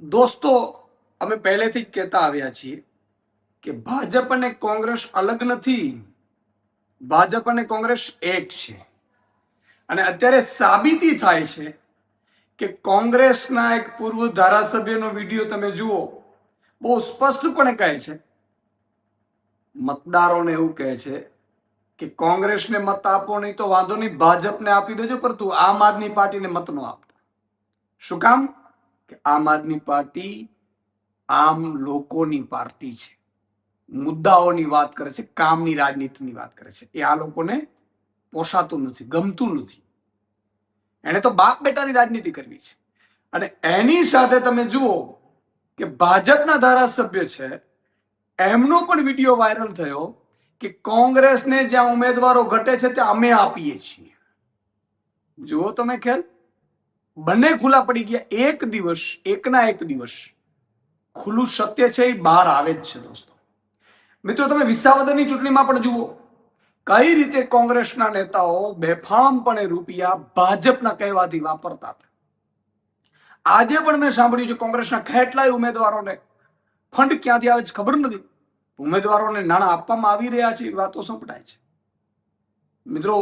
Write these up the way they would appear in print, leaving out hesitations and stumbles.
દોસ્તો, અમે પહેલેથી જ કહેતા આવ્યા છીએ કે ભાજપ અને કોંગ્રેસ અલગ નથી. ભાજપ અને કોંગ્રેસ એક છે. અને અત્યારે સાબિતી થાય છે કે કોંગ્રેસના એક પૂર્વ ધારાસભ્યનો વિડીયો તમે જુઓ, બહુ સ્પષ્ટપણે કહે છે, મતદારોને એવું કહે છે કે કોંગ્રેસને મત આપો નહીં તો વાંધો નહીં, ભાજપને આપી દેજો, પરંતુ આમ આદમી પાર્ટીને મત ન આપતા. શું કામ? કે આમ આદમી પાર્ટી આમ લોકોની પાર્ટી છે, મુદ્દાઓની વાત કરે છે, કામની રાજનીતિની વાત કરે છે. એ આ લોકોને પોસાતું નથી, ગમતું નથી. એને તો બાપ બેટાની રાજનીતિ કરવી છે. અને એની સાથે તમે જુઓ કે ભાજપના ધારાસભ્ય છે, એમનો પણ વિડીયો વાયરલ થયો કે કોંગ્રેસને જ્યાં ઉમેદવારો ઘટે છે ત્યાં અમે આપીએ છીએ. જુઓ તમે ખ્યાલ, બંને ખુલ્લા પડી ગયા. એકના એક દિવસ ખુલ્લું સત્ય છે એ બહાર આવે જ છે. દોસ્તો મિત્રો, તમે વિસાવદરની ચૂંટણીમાં પણ જુઓ કઈ રીતે કોંગ્રેસના નેતાઓ બેફામપણે રૂપિયા ભાજપના કહેવાથી વાપરતા હતા. આજે પણ મેં સાંભળ્યું છે કોંગ્રેસના કેટલાય ઉમેદવારોને ફંડ ક્યાંથી આવે છે ખબર નથી, ઉમેદવારોને નાણાં આપવામાં આવી રહ્યા છે, વાતો સંભળાય છે. મિત્રો,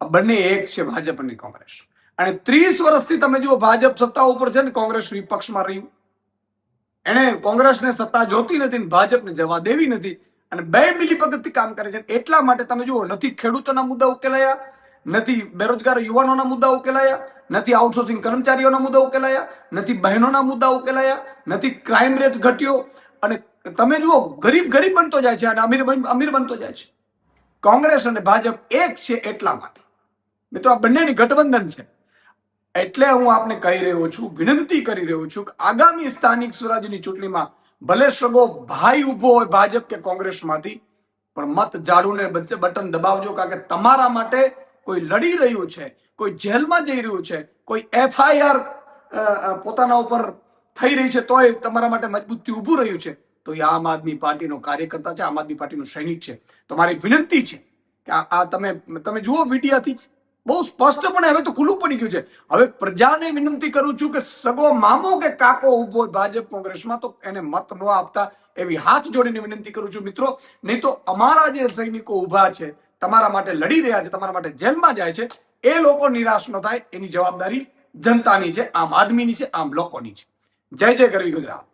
આ બંને એક છે, ભાજપ અને કોંગ્રેસ. અને 30 વર્ષથી તમે જુઓ ભાજપ સત્તા ઉપર છે ને કોંગ્રેસ વિપક્ષમાં રહ્યું. એને કોંગ્રેસને સત્તા જોતી નથી, ભાજપને જવા દેવી નથી, અને બે મિલીભગતથી કામ કરે છે. એટલા માટે તમે જુઓ, નથી ખેડૂતોના મુદ્દા ઉકેલાયા, નથી બેરોજગાર યુવાનોના મુદ્દા ઉકેલાયા, નથી આઉટસોર્સિંગ કર્મચારીઓના મુદ્દા ઉકેલાયા, નથી બહેનોના મુદ્દા ઉકેલાયા, નથી ક્રાઇમ રેટ ઘટ્યો. અને તમે જુઓ, ગરીબ બનતો જાય છે અને અમીર બનતો જાય છે. કોંગ્રેસ અને ભાજપ એક છે. એટલા માટે મિત્રો આ બંનેની ગઠબંધન છે. એટલે હું આપને કહી રહ્યો છું, વિનંતી કરી રહ્યો છું કે આગામી સ્થાનિક સ્વરાજ્યની ચૂંટણીમાં ભલે સગો ભાઈ ઉભો હોય ભાજપ કે કોંગ્રેસમાંથી, પણ મત ઝાડુને બટન દબાવજો. કારણ કે તમારા માટે કોઈ લડી રહ્યું છે, કોઈ જેલમાં જઈ રહ્યું છે, કોઈ FIR પોતાના ઉપર થઈ રહી છે તોય તમારા માટે મજબૂતથી ઊભું રહ્યું છે, તો એ આમ આદમી પાર્ટીનો કાર્યકર્તા છે, આમ આદમી પાર્ટીનો સૈનિક છે. તો મારી વિનંતી છે કે આ તમે જુઓ વિડીયાથી જ બહુ સ્પષ્ટપણે હવે તો ખુલ્લું પડી ગયું છે. હવે પ્રજાને વિનંતી કરું છું કે સગો મામો કે કાકો ઉભો ભાજપ કોંગ્રેસમાં તો એને મત ન આપતા એવી હાથ જોડીને વિનંતી કરું છું મિત્રો. નહીં તો અમારા જે સૈનિકો ઉભા છે, તમારા માટે લડી રહ્યા છે, તમારા માટે જેલમાં જાય છે, એ લોકો નિરાશ ન થાય એની જવાબદારી જનતાની છે, આમ આદમીની છે, આમ લોકોની છે. જય જય ગરવી ગુજરાત.